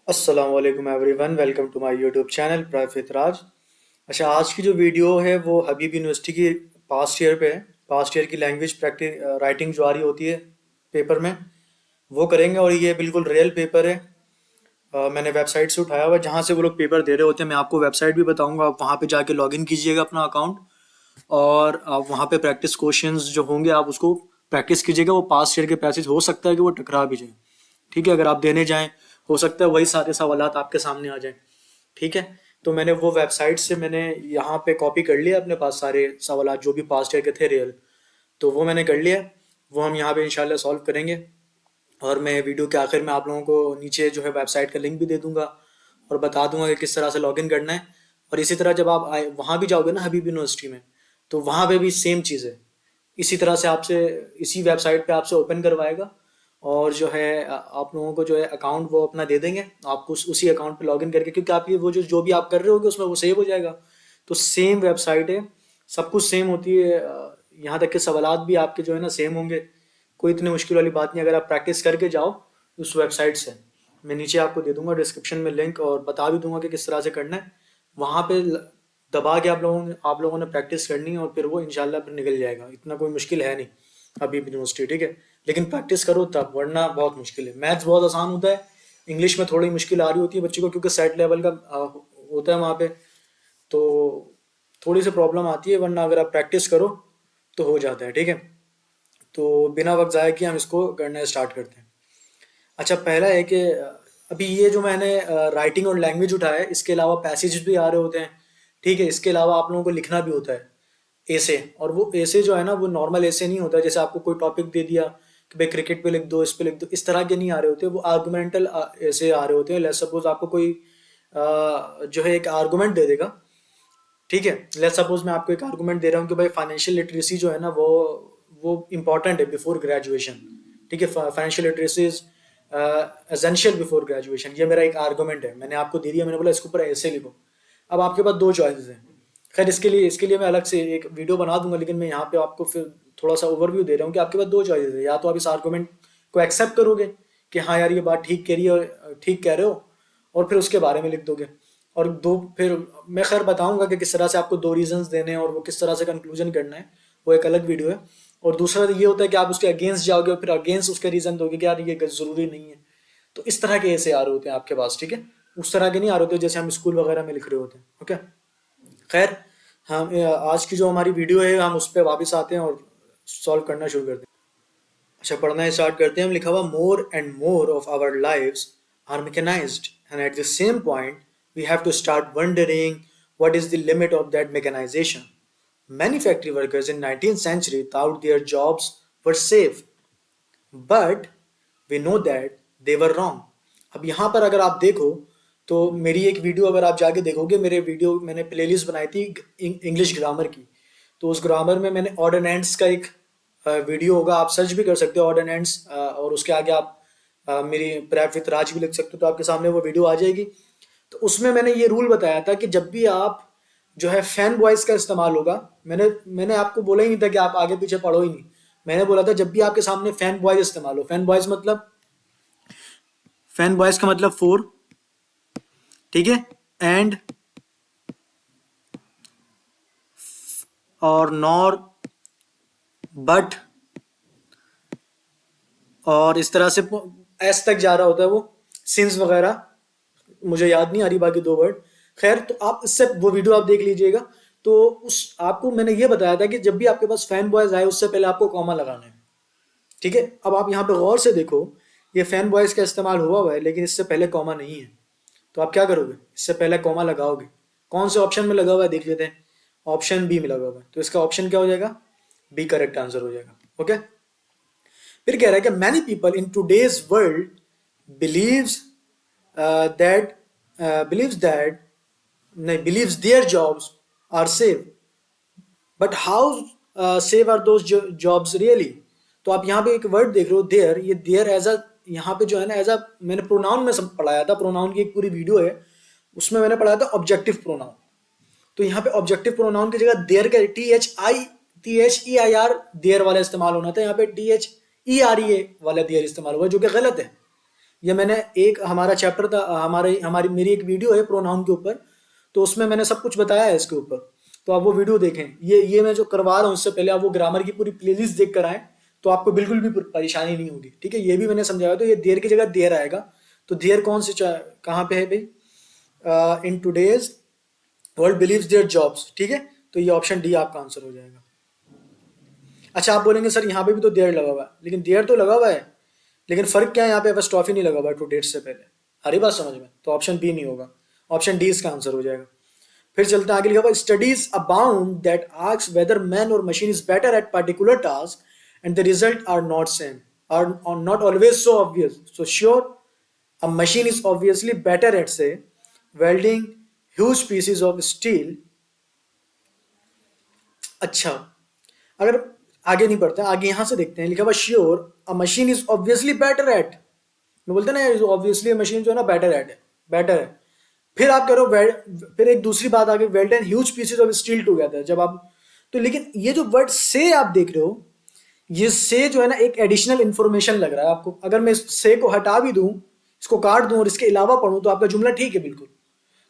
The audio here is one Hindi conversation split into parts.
अस्सलाम वालेकुम everyone, welcome to my YouTube channel प्रफित राज। अच्छा, आज की जो वीडियो है वो हबीब यूनिवर्सिटी की पास्ट ईयर पे है। पास्ट ईयर की लैंग्वेज प्रैक्टिस राइटिंग जो आ रही होती है पेपर में, वो करेंगे। और ये बिल्कुल रियल पेपर है। मैंने वेबसाइट से उठाया हुआ है जहाँ से वो लोग पेपर दे रहे होते हैं। मैं आपको वेबसाइट भी बताऊंगा, आप वहाँ पे जाके लॉगिन कीजिएगा अपना अकाउंट, और आप वहाँ पे प्रैक्टिस क्वेश्चंस जो होंगे आप उसको प्रैक्टिस कीजिएगा। वो पास्ट ईयर के पैसेज हो सकता है कि वो टकरा भी जाए। ठीक है, अगर आप देने जाएं हो सकता है वही सारे सवालात आपके सामने आ जाएं। ठीक है, तो मैंने वो वेबसाइट से मैंने यहाँ पे कॉपी कर लिया अपने पास सारे सवालात जो भी पास्ट ईयर के थे रियल। तो वो मैंने कर लिया, वो हम यहाँ पे इंशाल्लाह सॉल्व करेंगे। और मैं वीडियो के आखिर में आप लोगों को नीचे जो है वेबसाइट का लिंक भी दे दूंगा और बता दूंगा कि किस तरह से लॉगिन करना है। और इसी तरह जब आप आए वहाँ भी जाओगे ना हबीब यूनिवर्सिटी में, तो वहाँ पे भी सेम चीज़ है। इसी तरह से आपसे इसी वेबसाइट पे आपसे ओपन करवाएगा, और जो है आप लोगों को जो है अकाउंट वो अपना दे देंगे आपको। उसी अकाउंट पे लॉगिन करके, क्योंकि आपकी वो जो भी आप कर रहे होगे उसमें वो सेव हो जाएगा। तो सेम वेबसाइट है, सब कुछ सेम होती है। यहाँ तक के सवालात भी आपके जो है ना सेम होंगे। कोई इतनी मुश्किल वाली बात नहीं, अगर आप प्रैक्टिस करके जाओ उस वेबसाइट से। मैं नीचे आपको दे दूंगा डिस्क्रिप्शन में लिंक, और बता भी दूंगा कि किस तरह से करना है। वहाँ पे दबा के आप लोगों ने प्रैक्टिस करनी है, और फिर वो इंशाल्लाह फिर निकल जाएगा। इतना कोई मुश्किल है नहीं अभी यूनिवर्सिटी। ठीक है, लेकिन प्रैक्टिस करो तब, वरना बहुत मुश्किल है। मैथ्स बहुत आसान होता है, इंग्लिश में थोड़ी मुश्किल आ रही होती है बच्चे को, क्योंकि सेट लेवल का होता है वहाँ पे। तो थोड़ी सी प्रॉब्लम आती है, वरना अगर आप प्रैक्टिस करो तो हो जाता है। ठीक है, तो बिना वक्त ज़ाया किए हम इसको करना स्टार्ट करते हैं। अच्छा, पहला है कि अभी ये जो मैंने राइटिंग और लैंग्वेज उठाया है, इसके अलावा पैसेज भी आ रहे होते हैं। ठीक है, इसके अलावा आप लोगों को लिखना भी होता है ऐसे। और वो ऐसे जो है ना वो नॉर्मल ऐसे नहीं होता जैसे आपको कोई टॉपिक दे दिया कि भाई क्रिकेट पे लिख दो, इस पे लिख दो, इस तरह के नहीं आ रहे होते। वो आर्गुमेंटल ऐसे आ रहे होते हैं। लेट्स सपोज आपको कोई जो है एक आर्गुमेंट दे देगा। ठीक है, लेट्स सपोज मैं आपको एक आर्गुमेंट दे रहा हूँ कि भाई फाइनेंशियल लिटरेसी जो है ना वो इम्पॉर्टेंट है बिफोर ग्रेजुएशन। ठीक है, financial literacy is essential before graduation. ये मेरा एक आर्गुमेंट है, मैंने आपको दे दिया, मैंने बोला इसके ऊपर ऐसे लिखो। अब आपके पास दो चॉइसेस हैं। खैर, इसके लिए मैं अलग से एक वीडियो बना दूंगा, लेकिन मैं यहाँ पे आपको फिर थोड़ा सा ओवरव्यू दे रहा हूँ कि आपके पास दो चॉइसेस है। या तो आप इस आर्गुमेंट को एक्सेप्ट करोगे कि हाँ यार ये बात ठीक कह रही है, ठीक कह रहे हो, और फिर उसके बारे में लिख दोगे। और दो फिर मैं खैर बताऊंगा कि किस तरह से आपको दो रीजंस देने हैं और वो किस तरह से कंक्लूजन करना है, वो एक अलग वीडियो है। और दूसरा ये होता है कि आप उसके अगेंस्ट जाओगे और फिर अगेंस्ट उसके रीजन दोगे कि यार ये जरूरी नहीं है। तो इस तरह के ऐसे आ रहे होते हैं आपके पास। ठीक है, उस तरह के नहीं आ रहे होते जैसे हम स्कूल वगैरह में लिख रहे होते हैं। ओके, खैर, हम आज की जो हमारी वीडियो है हम उस पर वापस आते हैं और सॉल्व करना शुरू करते हैं। अच्छा, पढ़ना स्टार्ट करते हैं। हम लिखा हुआ more and more of our lives are mechanised, and at the same point we have to start wondering what is the limit of that mechanization. Many factory workers in 19th century thought their jobs were safe, but we know that they were wrong. अब यहाँ पर अगर आप देखो तो मेरी एक वीडियो अगर आप जाके देखोगे, मेरे वीडियो मैंने प्लेलिस्ट बनाई थी इंग्लिश ग्रामर की। तो उस ग्रामर में मैंने ऑड एंड एंड्स का एक वीडियो होगा, आप सर्च भी कर सकते हो ऑड एंड एंड्स, और उसके आगे आप मेरी प्रैप विथ राज भी लिख सकते हो, तो आपके सामने वो वीडियो आ जाएगी। तो उसमें मैंने ये रूल बताया था कि जब भी आप जो है फैन वॉइस का इस्तेमाल होगा, मैंने आपको बोला ही नहीं था कि आप आगे पीछे पढ़ो ही नहीं। मैंने बोला था जब भी आपके सामने फैन वॉइस इस्तेमाल हो, फैन वॉइस का मतलब फोर, ठीक है, एंड और नॉर, बट, और इस तरह से एस तक जा रहा होता है वो, सिंस वगैरह, मुझे याद नहीं आ रही बाकी दो वर्ड। खैर, तो आप इससे वो वीडियो आप देख लीजिएगा। तो उस आपको मैंने ये बताया था कि जब भी आपके पास फैन बॉयज आए उससे पहले आपको कॉमा लगाना है। ठीक है, अब आप यहाँ पे गौर से देखो, ये फैन बॉयज का इस्तेमाल हुआ है लेकिन इससे पहले कॉमा नहीं है। तो आप क्या करोगे, इससे पहले कॉमा लगाओगे। कौन से ऑप्शन में लगा हुआ है देख लेते हैं। ऑप्शन बी में लगा हुआ है, तो इसका ऑप्शन क्या हो जाएगा, बी करेक्ट आंसर हो जाएगा। ओके, फिर कह रहा है कि many people in today's world believes that believes that नहीं believes their jobs are safe, but how safe are those jobs really. तो आप यहाँ पे एक वर्ड देख रहे हो देयर, ये देयर एज अ, यहाँ पे जो है ना एज अ, मैंने प्रोनाउन में सब पढ़ाया था, प्रोनाउन की एक पूरी वीडियो है उसमें मैंने पढ़ाया था ऑब्जेक्टिव प्रोनाउन। तो यहाँ पे ऑब्जेक्टिव प्रोनाउन की जगह देयर का THEIR देयर वाला इस्तेमाल होना था, यहाँ पे DHERE वाला देयर इस्तेमाल हुआ, जो कि गलत है। ये मैंने एक हमारा चैप्टर था, हमारे हमारी मेरी एक वीडियो है प्रोनाउन के ऊपर, तो उसमें मैंने सब कुछ बताया है इसके ऊपर, तो आप वो वीडियो देखें। ये मैं जो करवा रहा हूँ उससे पहले आप वो ग्रामर की पूरी प्लेलिस्ट देख कर आए, तो आपको बिल्कुल भी परेशानी नहीं होगी, ठीक है। ये भी मैंने समझाया, तो ये देर की जगह देर आएगा, तो देर कौन से कहाँ पे है भाई, in today's world believes their jobs, ठीक है। तो ये ऑप्शन डी आपका आंसर हो जाएगा। अच्छा, आप बोलेंगे सर यहाँ पे भी तो देर लगा हुआ है, लेकिन देर तो लगा हुआ है, लेकिन फर्क क्या है, यहाँ पे एपॉस्ट्रोफी नहीं लगा हुआ है टू डेट से पहले। हरी बात समझ में, तो ऑप्शन बी नहीं होगा, ऑप्शन डी इसका आंसर हो जाएगा। फिर चलते हैं आगे, लिखा हुआ studies abound that ask whether man or machine is better at particular task and the result are not same, are not always so obvious, so sure a machine is obviously better at say welding huge pieces of steel. अच्छा, अगर आगे नहीं बढ़ते, आगे यहां से देखते हैं, लिखा हुआ sure a machine is obviously better eight, मैं बोलते ना ऑब्वियसली मशीन जो है ना बेटर एट है, बेटर है। फिर आप करो फिर एक दूसरी बात आ गई, weld and huge pieces of steel together, जब आप, तो लेकिन ये जो वर्ड से आप देख रहे हो, ये से जो है ना एक एडिशनल इंफॉर्मेशन लग रहा है आपको। अगर मैं इस से को हटा भी दूं, इसको काट दूं और इसके अलावा पढ़ूं, तो आपका जुमला ठीक है बिल्कुल।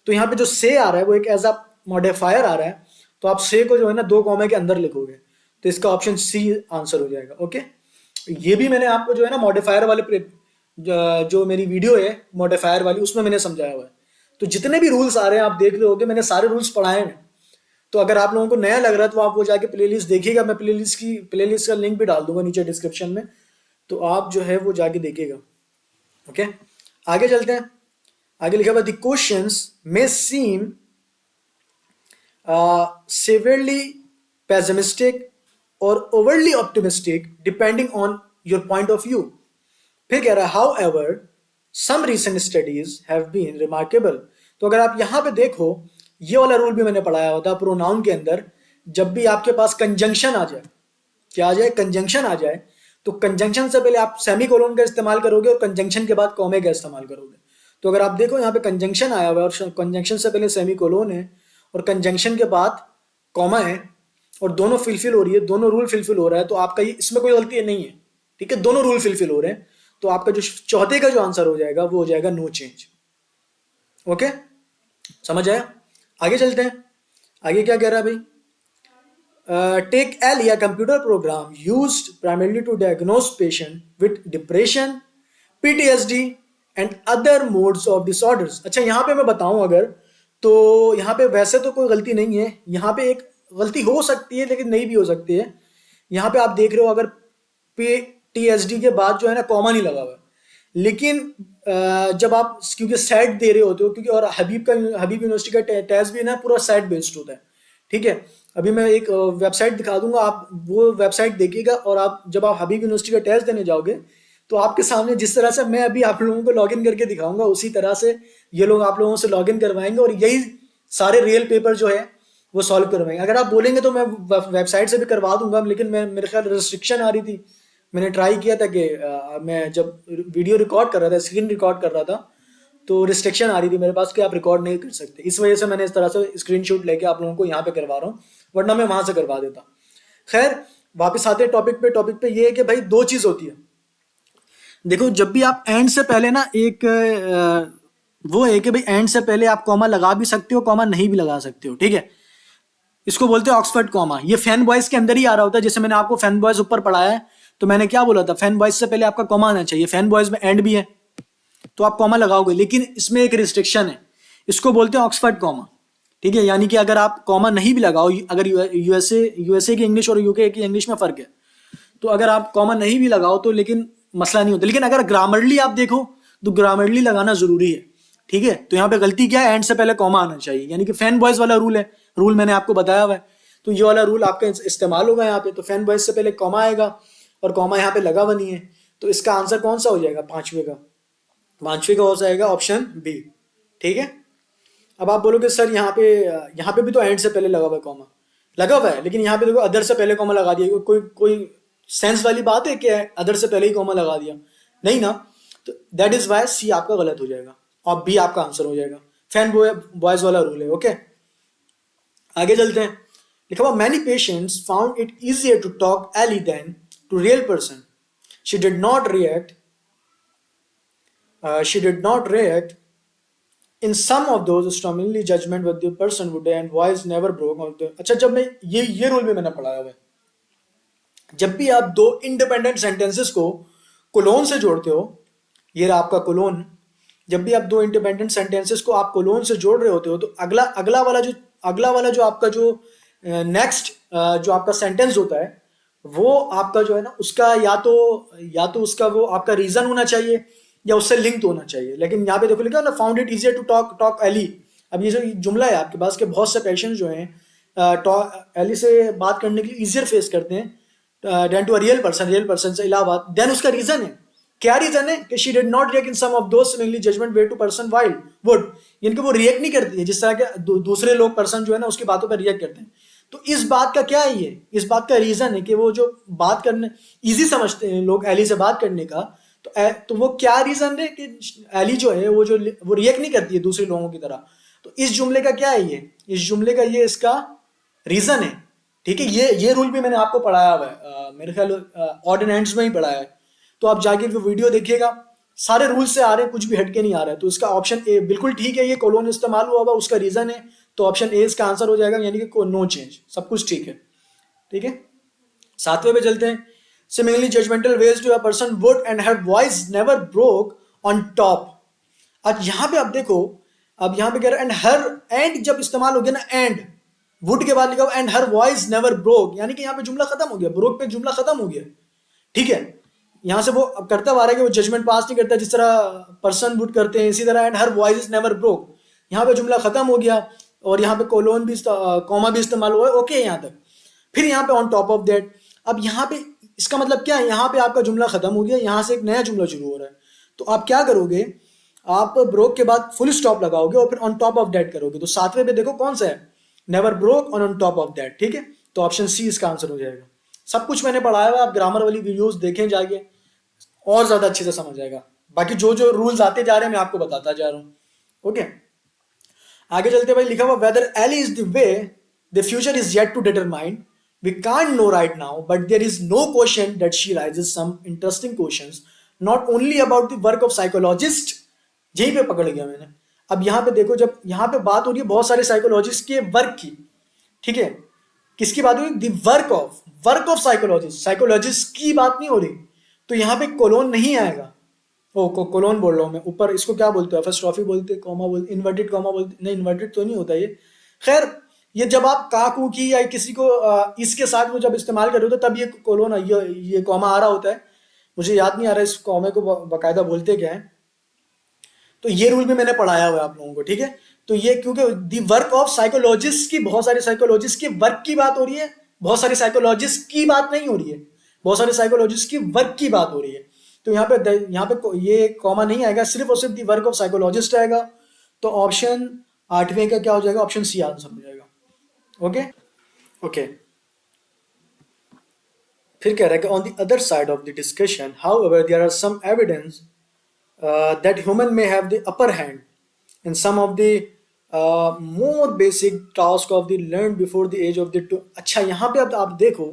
तो यहाँ पे जो से आ रहा है वो एक एज अ मॉडिफायर आ रहा है, तो आप से को जो है ना दो कॉमे के अंदर लिखोगे, तो इसका ऑप्शन सी आंसर हो जाएगा। ओके, ये भी मैंने आपको जो है ना मॉडिफायर वाले जो मेरी वीडियो है मॉडिफायर वाली, उसमें मैंने समझाया हुआ है। तो जितने भी रूल्स आ रहे हैं आप देख रहे होगे, मैंने सारे रूल्स पढ़ाए हैं। तो अगर आप लोगों को नया लग रहा है तो आप वो जाके प्लेलिस्ट देखिएगा, मैं प्लेलिस्ट का लिंक भी डाल दूंगा नीचे डिस्क्रिप्शन में, तो आप जो है वो जाके देखिएगा। ओके, आगे चलते हैं। आगे लिखा हुआ the questions may seem severely pessimistic or overly optimistic depending on your point of view। फिर कह रहा है however some recent studies have been remarkable। तो अगर आप यहां पे देखो, ये वाला रूल भी मैंने पढ़ाया होता प्रोनाउन के अंदर, जब भी आपके पास कंजंक्शन आ जाए, क्या आ जाए, कंजंक्शन आ जाए, तो कंजंक्शन से पहले आप सेमीकोलन का इस्तेमाल करोगे और कंजंक्शन के बाद कॉमे का इस्तेमाल करोगे। तो अगर आप देखो यहाँ पे कंजंक्शन आया हुआ है और कंजंक्शन से पहले सेमीकोलन है और कंजंक्शन के बाद कॉमा है और दोनों फिलफिल हो रही है, दोनों रूल फिलफिल हो रहा है, तो आपका ये इसमें कोई गलती नहीं है, ठीक है, दोनों रूल फिलफिल हो रहे हैं। तो आपका जो चौथे का जो आंसर हो जाएगा वो हो जाएगा नो चेंज। ओके, समझ आया? आगे चलते हैं। आगे क्या कह रहा है भाई, take ALI, a computer program used primarily to diagnose patient with depression, PTSD and other modes of disorders। अच्छा, यहाँ पे मैं बताऊं अगर, तो यहाँ पे वैसे तो कोई गलती नहीं है, यहाँ पे एक गलती हो सकती है लेकिन नहीं भी हो सकती है। यहाँ पे आप देख रहे हो अगर PTSD के बाद जो है ना कॉमा नहीं लगा हुआ, लेकिन जब आप क्योंकि सेट दे रहे होते हो, क्योंकि और हबीब यूनिवर्सिटी का टेस्ट भी ना पूरा सेट बेस्ड होता है, ठीक है। अभी मैं एक वेबसाइट दिखा दूंगा, आप वो वेबसाइट देखिएगा और आप जब आप हबीब यूनिवर्सिटी का टेस्ट देने जाओगे, तो आपके सामने जिस तरह से मैं अभी आप लोगों को लॉगिन करके दिखाऊंगा, उसी तरह से ये लोग आप लोगों से लॉगिन करवाएंगे और यही सारे रियल पेपर जो है वो सॉल्व करवाएंगे। अगर आप बोलेंगे तो मैं वेबसाइट से भी करवा दूंगा, लेकिन मैं मेरे ख्याल रिस्ट्रिक्शन आ रही थी, मैंने ट्राई किया था कि मैं जब वीडियो रिकॉर्ड कर रहा था, स्क्रीन रिकॉर्ड कर रहा था, तो रिस्ट्रिक्शन आ रही थी मेरे पास कि आप रिकॉर्ड नहीं कर सकते, इस वजह से मैंने इस तरह से स्क्रीनशॉट लेके आप लोगों को यहाँ पे करवा रहा हूँ, वरना मैं वहां से करवा देता। खैर, वापस आते हैं टॉपिक पे ये है कि भाई दो चीज होती है। देखो, जब भी आप एंड से पहले ना एक वो है कि भाई एंड से पहले आप कॉमा लगा भी सकते हो, कॉमा नहीं भी लगा सकते हो, ठीक है। इसको बोलते हैं ऑक्सफर्ड कॉमा। ये फैन बॉयज के अंदर ही आ रहा होता है, जैसे मैंने आपको फैन बॉयज ऊपर पढ़ाया है, तो मैंने क्या बोला था, फैन बॉयज से पहले आपका कॉमा आना चाहिए। फैन बॉयज में एंड भी है तो आप कॉमा लगाओगे, लेकिन इसमें एक रिस्ट्रिक्शन है, इसको बोलते हैं ऑक्सफर्ड कॉमा, ठीक है। यानी कि अगर आप कॉमा नहीं भी लगाओ, अगर यूएसए की इंग्लिश और यूके की इंग्लिश में फर्क है, तो अगर आप कॉमा नहीं भी लगाओ तो लेकिन मसला नहीं होता। लेकिन अगर ग्रामरली आप देखो तो ग्रामरली लगाना जरूरी है, ठीक है। तो यहाँ पे गलती क्या है, एंड से पहले कॉमा आना चाहिए, यानी कि फैन बॉयज वाला रूल है, रूल मैंने आपको बताया हुआ है, तो ये वाला रूल आपका इस्तेमाल होगा यहाँ पे। तो फैन बॉयज से पहले कॉमा आएगा और कॉमा यहाँ पे लगा हुआ नहीं है, तो इसका आंसर कौन सा हो जाएगा, पांचवे का हो जाएगा ऑप्शन बी, ठीक है। अब आप बोलोगे सर यहाँ पे भी तो एंड से पहले लगा हुआ है कॉमा, लगा हुआ है, लेकिन यहाँ पे देखो अदर से पहले कॉमा लगा दिया, कोई सेंस वाली बात है कि अदर से पहले ही कॉमा लगा दिया, नहीं ना। तो दैट इज वाई सी आपका गलत हो जाएगा और बी आपका आंसर हो जाएगा, फैन बॉयज वाला रूल है। ओके, आगे चलते हैं। लिखा हुआ many patients found it easier to talk Ellie than to real person, she did not react she did not react in some of those strongly judgment with the person would and voice never broke on the. अच्छा, जब मैं ये रूल भी मैंने पढ़ाया हुआ है, जब भी आप दो इंडिपेंडेंट सेंटेंसेस को कोलोन से जोड़ते हो, ये रहा आपका कोलोन, जब भी आप दो इंडिपेंडेंट सेंटेंसेस को आप कोलोन से जोड़ रहे होते हो, तो अगला वाला जो आपका जो नेक्स्ट जो आपका सेंटेंस होता है, वो आपका जो है ना, उसका या तो उसका वो आपका रीजन होना चाहिए या उससे लिंक्ड होना चाहिए। लेकिन यहाँ पे देखो लिखा है ना, found it easier to talk Ellie. अब ये जो जुमला है आपके पास के बहुत से पेशेंट जो हैं एली से बात करने के लिए इजियर फेस करते हैं than to a real person से इलावा। देन उसका रीजन है, क्या रीजन है कि she did not react in some of those similarly judgement way to person wild would, यानी कि वो रिएक्ट नहीं करती है जिस तरह के दूसरे लोग पर्सन जो है ना उसकी बातों पर रिएक्ट करते हैं। तो इस बात का क्या है, ये इस बात का रीजन है कि वो जो बात करने इजी समझते हैं लोग एली से बात करने का, तो वो क्या रीजन है कि एली जो है वो रिएक्ट नहीं करती है दूसरे लोगों की तरह। तो इस जुमले का क्या है, ये इस जुमले का ये इसका रीजन है। ठीक है, ये रूल भी मैंने आपको पढ़ाया हुआ है, मेरे ख्याल ऑड एंड एंड्स में ही पढ़ाया है। तो आप जाके वो वीडियो देखिएगा, सारे रूल से आ रहे हैं, कुछ भी हटके नहीं आ रहा है। तो इसका ऑप्शन ए बिल्कुल ठीक है, ये कोलोन इस्तेमाल हुआ हुआ उसका रीजन है, तो ऑप्शन ए इसका आंसर हो जाएगा, यानी कि नो चेंज, सब कुछ ठीक है। ठीक है, सातवें पे चलते हैं। Similarly judgemental ways to a person would and her voice never broke on top. अब यहाँ पे आप देखो, अब यहाँ पे कह रहा है एंड हर, एंड जब इस्तेमाल हो गया ना, एंड वुड के बाद लिखा हुआ and her voice never broke, यानी कि यहाँ पे जुमला खत्म हो गया, ब्रोक पे जुमला खत्म हो गया। ठीक है, यहाँ से वो अब करता हुआ रहा है कि वो जजमेंट पास नहीं करता जिस तरह पर्सन वुड करते हैं, इसी तरह and her voice is never broke, यहाँ पे जुमला खत्म हो गया और यहाँ पे कोलोन भी कॉमा भी इस्तेमाल हुआ है। ओके, यहाँ तक। फिर यहाँ पे ऑन टॉप ऑफ दैट, अब यहाँ पे इसका मतलब क्या है, यहाँ पे आपका जुमला खत्म हो गया, यहाँ से एक नया जुमला शुरू हो रहा है। तो आप क्या करोगे, आप ब्रोक के बाद फुल स्टॉप लगाओगे और फिर ऑन टॉप ऑफ दैट करोगे। तो सातवें पे देखो कौन सा है, never broke on top of that. ठीक है, तो ऑप्शन सी इसका आंसर हो जाएगा। सब कुछ मैंने पढ़ाया हुआ, आप ग्रामर वाली वीडियोस देखें जाके, और ज्यादा अच्छे से समझ आएगा। बाकी जो जो रूल्स आते जा रहे हैं मैं आपको बताता जा रहा हूँ। ओके, आगे चलते भाई, लिखा हुआ whether Ellie is the way the future is yet to determine, we can't know right now but there is no question that she raises some interesting questions not only about the work of psychologist. यहीं पे पकड़ गया मैंने। अब यहाँ पे देखो, जब यहाँ पे बात हो रही है बहुत सारे साइकोलॉजिस्ट के वर्क की, ठीक है, किसकी बात हो रही है, the work of psychologist, psychologist की बात नहीं हो रही। तो यहाँ पे कोलोन नहीं आएगा। कोलोन बोल रहा हूँ मैं, ऊपर इसको क्या बोलते हैं, एपोस्ट्रोफी बोलते हैं, कॉमा बोलते, इन्वर्टेड कॉमा बोलते, नहीं इन्वर्टेड तो नहीं होता ये। खैर, ये जब आप काकू की या किसी को इसके साथ में जब इस्तेमाल कर रहे हो तो तब ये कोलोन ये कॉमा आ रहा होता है। मुझे याद नहीं आ रहा है इस कॉमे को बाकायदा बोलते क्या है। तो ये रूल भी मैंने पढ़ाया हुआ है आप लोगों को। ठीक है, तो ये क्योंकि दी वर्क ऑफ साइकोलॉजिस्ट की, बहुत सारे साइकोलॉजिस्ट के वर्क की बात हो रही है, बहुत सारे साइकोलॉजिस्ट की बात नहीं हो रही है, बहुत सारे साइकोलॉजिस्ट की वर्क की बात हो रही है। तो यहाँ पे ये कॉमा नहीं आएगा, सिर्फ और सिर्फ दी वर्क ऑफ साइकोलॉजिस्ट आएगा। तो ऑप्शन आठवें का क्या हो जाएगा, ऑप्शन सी आंसर हो जाएगा। ओके ओके, फिर कह रहा है कि on the other side of the discussion however there are some evidence that human may have the upper hand in some of the more basic task of the learned before the age of the two। अच्छा, यहाँ पे अब आप देखो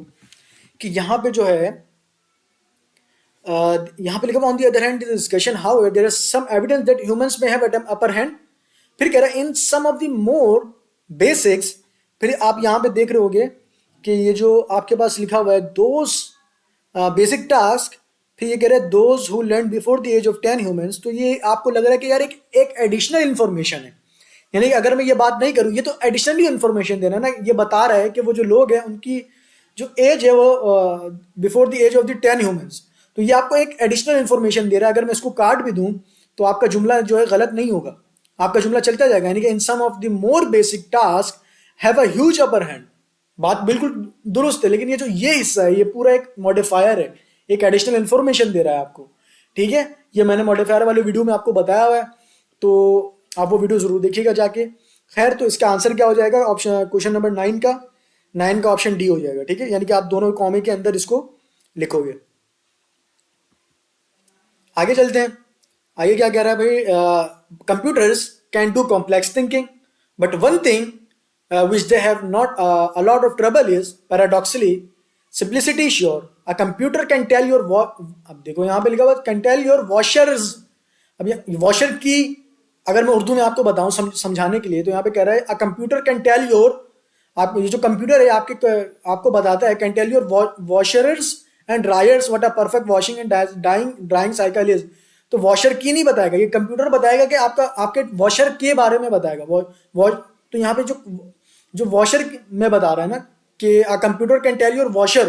कि यहाँ पे जो है यहाँ पे लिखा on the other hand discussion how there is some evidence that humans may have upper hand. फिर कह रहा है in some of the more basics. फिर आप यहाँ पे देख रहे होगे कि ये जो आपके पास लिखा हुआ है दोज बेसिक टास्क, फिर ये कह रहे हैं those who learn before the age of 10 humans. तो ये आपको लग रहा है कि यार एक एडिशनल इन्फॉर्मेशन है, यानी अगर मैं ये बात नहीं करूँ, ये तो एडिशनली इन्फॉर्मेशन देना ना। ये बता रहा है कि वो जो लोग हैं उनकी जो एज है वो before the age of the 10 humans. तो ये आपको एक एडिशनल इन्फॉर्मेशन दे रहा है। अगर मैं इसको काट भी दूं तो आपका जुमला जो है गलत नहीं होगा, आपका जुमला चलता जाएगा, यानी कि in some of the more basic task have a huge upper hand. बात बिल्कुल दुरुस्त है, लेकिन ये जो ये हिस्सा है ये पूरा एक मॉडिफायर है, एक एडिशनल इन्फॉर्मेशन दे रहा है आपको। ठीक है, ये मैंने मॉडिफायर वाले वीडियो में आपको बताया हुआ है, तो आप वो वीडियो जरूर देखिएगा जाके। खैर, तो इसका आंसर क्या हो जाएगा, ऑप्शन क्वेश्चन नंबर 9 का ऑप्शन डी हो जाएगा। ठीक है, यानी कि आप दोनों कॉमे के अंदर इसको लिखोगे। आगे चलते हैं, आगे क्या कह रहा है भाई, computers can do complex thinking but one thing which they have not a lot of trouble is paradoxically simplicity sure a computer can tell your अब देखो यहाँ पे लिखा हुआ can tell your washers अब ये वॉशर की अगर मैं उर्दू में आपको बताऊं समझाने के लिए, तो यहाँ पे कह रहा है a computer can tell your, आप ये जो कंप्यूटर है आपको बताता है, can tell your washers and dryers what a perfect washing and dying drying cycle is. तो वॉशर की नहीं बताएगा, ये कंप्यूटर बताएगा कि आपके वॉशर के बारे में बताएगा। तो यहाँ पे जो जो वॉशर में बता रहा है ना कि a computer can tell your washer,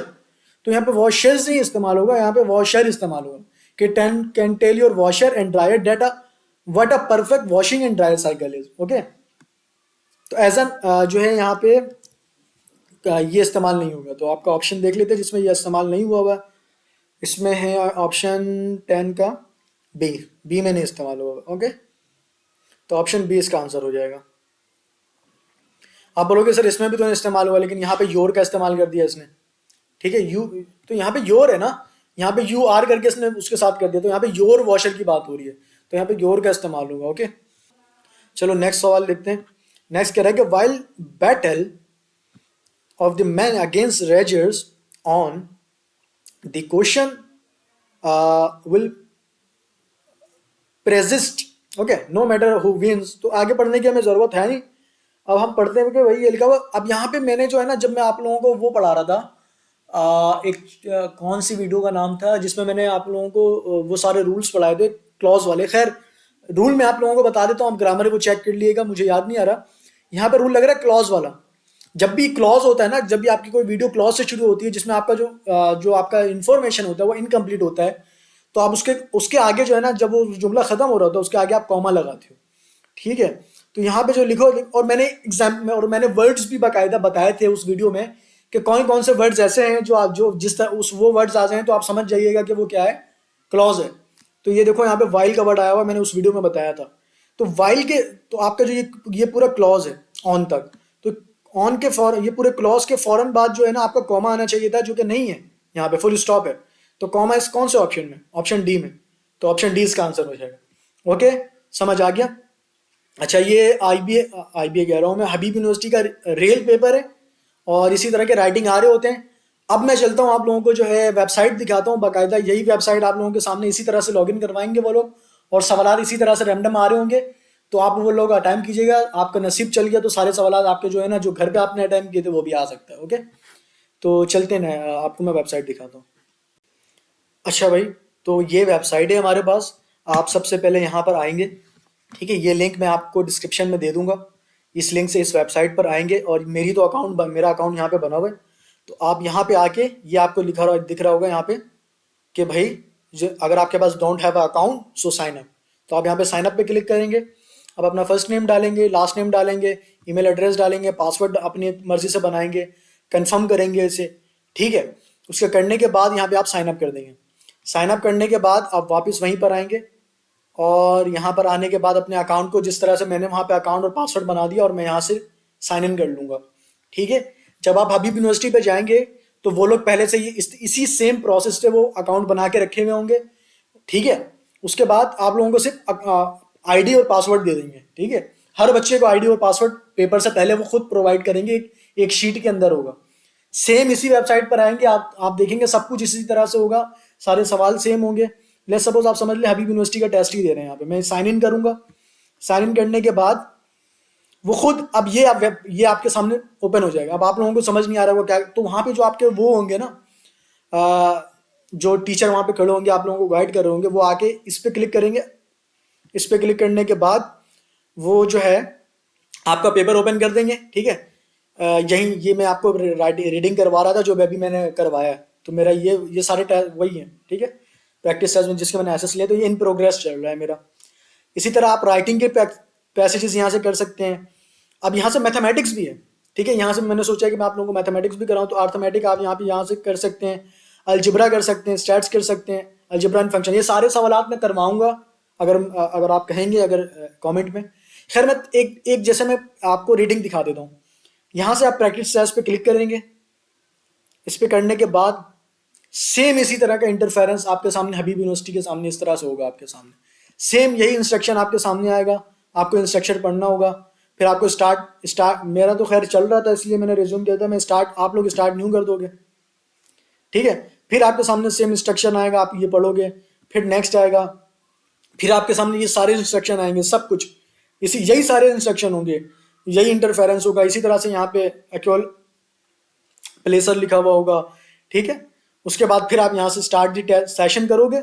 तो यहाँ पे वॉशर्स नहीं इस्तेमाल होगा, यहाँ पे वॉशर इस्तेमाल होगा कि can tell your washer and dryer data what a perfect washing and dryer cycle is. Okay, तो एज एन जो है यहाँ पे ये इस्तेमाल नहीं होगा। तो आपका ऑप्शन देख लेते हैं जिसमें ये इस्तेमाल नहीं हुआ हुआ। इसमें है ऑप्शन 10 का बी, बी में नहीं इस्तेमाल होगा। ओके, तो ऑप्शन बी इसका आंसर हो जाएगा। आप बोलोगे सर इसमें भी तो नहीं इस्तेमाल हुआ, लेकिन यहाँ पे योर का इस्तेमाल कर दिया इसने। ठीक है, यू, तो यहाँ पे योर है ना, यहाँ पे यू आर करके इसने उसके साथ कर दिया, तो यहाँ पे योर वॉशर की बात हो रही है, तो यहाँ पे योर का इस्तेमाल होगा। ओके, चलो नेक्स्ट सवाल देखते हैं। नेक्स्ट कह रहा है कि while battle of the men against ragers on the question will persist, okay, no matter who wins। तो आगे पढ़ने की हमें ज़रूरत है नहीं, अब हम पढ़ते हैं कि भाई ये लिखा हुआ। अब यहाँ पे मैंने जो है ना, जब मैं आप लोगों को वो पढ़ा रहा था कौन सी वीडियो का नाम था जिसमें मैंने आप लोगों को वो सारे रूल्स पढ़ाए थे क्लॉज वाले। खैर रूल मैं आप लोगों को बता देता हूँ, आप ग्रामर को चेक कर लिएगा, मुझे याद नहीं आ रहा। यहाँ पे रूल लग रहा है क्लॉज वाला। जब भी क्लॉज होता है ना, जब भी आपकी कोई वीडियो क्लॉज से शुरू होती है जिसमें आपका जो आपका इन्फॉर्मेशन होता है वो इनकम्प्लीट होता है, तो आप उसके आगे जो है ना, जब वो जुमला खत्म हो रहा होता है उसके आगे आप कॉमा लगाते हो। ठीक है, तो यहाँ पे जो लिखो, और मैंने एग्जाम में और मैंने वर्ड्स भी बाकायदा बताए थे उस वीडियो में कि कौन कौन से वर्ड्स ऐसे हैं जो आप जो जिस तरह उस वो वर्ड्स आ जाएं तो आप समझ जाइएगा कि वो क्या है, क्लॉज है। तो ये देखो यहाँ पे वाइल का वर्ड आया हुआ, मैंने उस वीडियो में बताया था। तो वाइल के, तो आपका जो ये पूरा क्लॉज है ऑन तक, तो ऑन के फौरन, ये पूरे क्लॉज के फौरन बाद जो है ना आपका कॉमा आना चाहिए था, जो कि नहीं है, यहाँ पे फुल स्टॉप है। तो कॉमा इस कौन से ऑप्शन में, ऑप्शन डी में, तो ऑप्शन डी इसका आंसर हो जाएगा। ओके, समझ आ गया। अच्छा, ये आईबीए कह रहा हूँ मैं, हबीब यूनिवर्सिटी का रेल पेपर है और इसी तरह के राइटिंग आ रहे होते हैं। अब मैं चलता हूँ आप लोगों को जो है वेबसाइट दिखाता हूँ बाकायदा। यही वेबसाइट आप लोगों के सामने इसी तरह से लॉगिन करवाएंगे वो लोग, और सवाल इसी तरह से रैंडम आ रहे होंगे। तो आप वो लोग अटैम्प्ट कीजिएगा, आपका नसीब चल गया तो सारे सवाल आपके जो है ना, जो घर पे आपने अटैम्प्ट किए थे वो भी आ सकता है। ओके, तो चलते हैं, आपको मैं वेबसाइट दिखाता हूँ। अच्छा भाई, तो ये वेबसाइट है हमारे पास। आप सबसे पहले यहाँ पर आएंगे। ठीक है, ये लिंक मैं आपको डिस्क्रिप्शन में दे दूंगा। इस लिंक से इस वेबसाइट पर आएंगे और मेरा अकाउंट यहाँ पे बना हुआ है। तो आप यहाँ पे आके, ये आपको दिख रहा होगा यहाँ पे कि भाई अगर आपके पास don't have account so sign up, तो आप यहाँ पे साइन अप पे क्लिक करेंगे। अब अपना फर्स्ट नेम डालेंगे, लास्ट नेम डालेंगे, ईमेल एड्रेस डालेंगे, पासवर्ड अपनी मर्जी से बनाएंगे, कंफर्म करेंगे इसे। ठीक है, उसके करने के बाद यहाँ पे आप साइन अप कर देंगे। साइन अप करने के बाद आप वापस वहीं पर आएंगे और यहाँ पर आने के बाद अपने अकाउंट को, जिस तरह से मैंने वहाँ पे अकाउंट और पासवर्ड बना दिया, और मैं यहाँ से साइन इन कर लूँगा। ठीक है, जब आप हबीब यूनिवर्सिटी पे जाएंगे तो वो लोग पहले से ही इसी सेम प्रोसेस से वो अकाउंट बना के रखे हुए होंगे। ठीक है, उसके बाद आप लोगों को सिर्फ आईडी और पासवर्ड दे देंगे। ठीक है, हर बच्चे को आईडी और पासवर्ड पेपर से पहले वो खुद प्रोवाइड करेंगे, एक शीट के अंदर होगा। सेम इसी वेबसाइट पर आएंगे, आप देखेंगे सब कुछ इसी तरह से होगा, सारे सवाल सेम होंगे। लेट्स सपोज आप समझ ले हबीब यूनिवर्सिटी का टेस्ट ही दे रहे हैं, यहाँ पे मैं साइन इन करूंगा। साइन इन करने के बाद वो खुद, अब ये आपके सामने ओपन हो जाएगा। अब आप लोगों को समझ नहीं आ रहा होगा क्या, तो वहाँ पे जो आपके वो होंगे ना, जो टीचर वहाँ पे खड़े होंगे आप लोगों को गाइड कर रहे होंगे, वो आके इस पे क्लिक करेंगे। इस पे क्लिक करने के बाद वो जो है आपका पेपर ओपन कर देंगे। ठीक है, यही ये मैं आपको रीडिंग करवा रहा था जो अभी मैंने करवाया है। तो मेरा ये सारे वही हैं। ठीक है, प्रैक्टिस टेस्ट में जिसके मैंने एसेस लिया, तो ये इन प्रोग्रेस चल रहा है मेरा। इसी तरह आप राइटिंग के पैसेजेस यहाँ से कर सकते हैं। अब यहाँ से मैथमेटिक्स भी है। ठीक है, यहाँ से मैंने सोचा कि मैं आप लोगों को मैथमेटिक्स भी कराऊँ, तो अर्थमेटिक आप यहाँ से कर सकते हैं, अलजिब्रा कर सकते हैं, स्टैट्स कर सकते हैं, अलजिब्रा एंड फंक्शन, ये सारे सवाल मैं करवाऊंगा अगर आप कहेंगे, अगर कमेंट में। खैर मैं एक जैसे मैं आपको रीडिंग दिखा देता हूँ। यहाँ से आप प्रैक्टिस टेस्ट पे क्लिक करेंगे। इस पे करने के बाद सेम इसी तरह का इंटरफेरेंस आपके सामने हबीब यूनिवर्सिटी के सामने इस तरह से होगा। आपके सामने सेम यही इंस्ट्रक्शन आपके सामने आएगा, आपको इंस्ट्रक्शन पढ़ना होगा। फिर आपको स्टार्ट मेरा तो खैर चल रहा था इसलिए मैंने रिज्यूम किया था, मैं स्टार्ट, आप लोग स्टार्ट न्यू कर दोगे। ठीक है, फिर आपके सामने सेम इंस्ट्रक्शन आएगा, आप ये पढ़ोगे। फिर नेक्स्ट आएगा, फिर आपके सामने ये सारे इंस्ट्रक्शन आएंगे, सब कुछ यही सारे इंस्ट्रक्शन होंगे, यही इंटरफेरेंस होगा। इसी तरह से यहाँ पे एक्चुअल प्लेसर लिखा हुआ होगा, ठीक है। उसके बाद फिर आप यहाँ से स्टार्ट दी सेशन करोगे,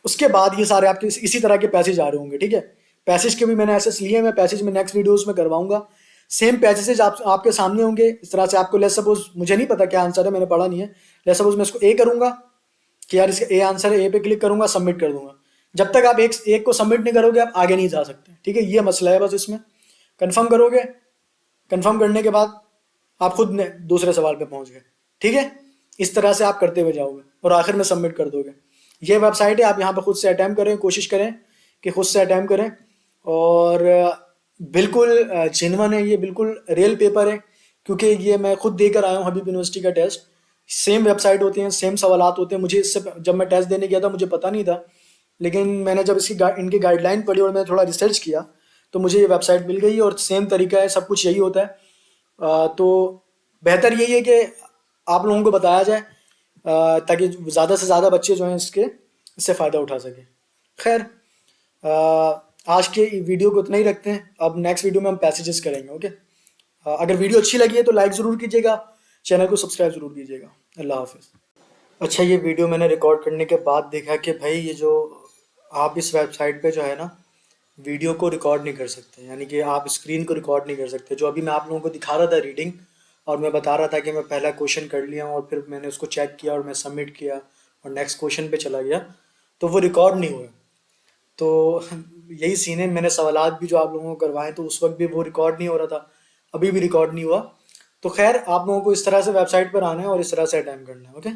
उसके बाद ये सारे आपके इसी तरह के पैसेज आ रहे होंगे, ठीक है। पैसेज के भी मैंने एसेस लिए, मैं पैसेज में नेक्स्ट वीडियोस में करवाऊंगा। सेम पैसेज आपके सामने होंगे इस तरह से। आपको लेट्स सपोज, मुझे नहीं पता क्या आंसर है, मैंने पढ़ा नहीं है, लेट्स सपोज मैं इसको ए करूंगा कि यार इसका ए आंसर है, ए पे क्लिक करूंगा, सबमिट कर दूंगा। जब तक आप एक को सबमिट नहीं करोगे आप आगे नहीं जा सकते, ठीक है। ये मसला है बस इसमें। कंफर्म करोगे, कंफर्म करने के बाद आप खुद दूसरे सवाल पे पहुंच गए, ठीक है। इस तरह से आप करते हुए जाओगे और आखिर में सबमिट कर दोगे। ये वेबसाइट है, आप यहाँ पे खुद से अटैम्प्ट करें, कोशिश करें कि खुद से अटैम्प्ट करें। और बिल्कुल जेन्युइन है ये, बिल्कुल रियल पेपर है, क्योंकि ये मैं खुद देकर आया हूँ हबीब यूनिवर्सिटी का टेस्ट। सेम वेबसाइट होती हैं, सेम सवालात होते हैं। मुझे इससे जब मैं टेस्ट देने गया था मुझे पता नहीं था, लेकिन मैंने जब इनकी गाइडलाइन पढ़ी और मैंने थोड़ा रिसर्च किया तो मुझे ये वेबसाइट मिल गई और सेम तरीका है, सब कुछ यही होता है। तो बेहतर यही है कि आप लोगों को बताया जाए ताकि ज़्यादा से ज़्यादा बच्चे जो हैं इससे फ़ायदा उठा सकें। खैर, आज के वीडियो को इतना ही रखते हैं। अब नेक्स्ट वीडियो में हम पैसेजेस करेंगे, ओके। अगर वीडियो अच्छी लगी है तो लाइक ज़रूर कीजिएगा, चैनल को सब्सक्राइब ज़रूर कीजिएगा। अल्लाह हाफिज़। अच्छा, ये वीडियो मैंने रिकॉर्ड करने के बाद देखा कि भाई ये जो आप इस वेबसाइट पे जो है ना वीडियो को रिकॉर्ड नहीं कर सकते, यानी कि आप स्क्रीन को रिकॉर्ड नहीं कर सकते। जो अभी मैं आप लोगों को दिखा रहा था रीडिंग, और मैं बता रहा था कि मैं पहला क्वेश्चन कर लिया हूँ और फिर मैंने उसको चेक किया और मैं सबमिट किया और नेक्स्ट क्वेश्चन पे चला गया, तो वो रिकॉर्ड नहीं हुआ। तो यही सीन है, मैंने सवालात भी जो आप लोगों को करवाए तो उस वक्त भी वो रिकॉर्ड नहीं हो रहा था, अभी भी रिकॉर्ड नहीं हुआ। तो खैर, आप लोगों को इस तरह से वेबसाइट पर आना है और इस तरह से अटैम्प्ट करना है, ओके।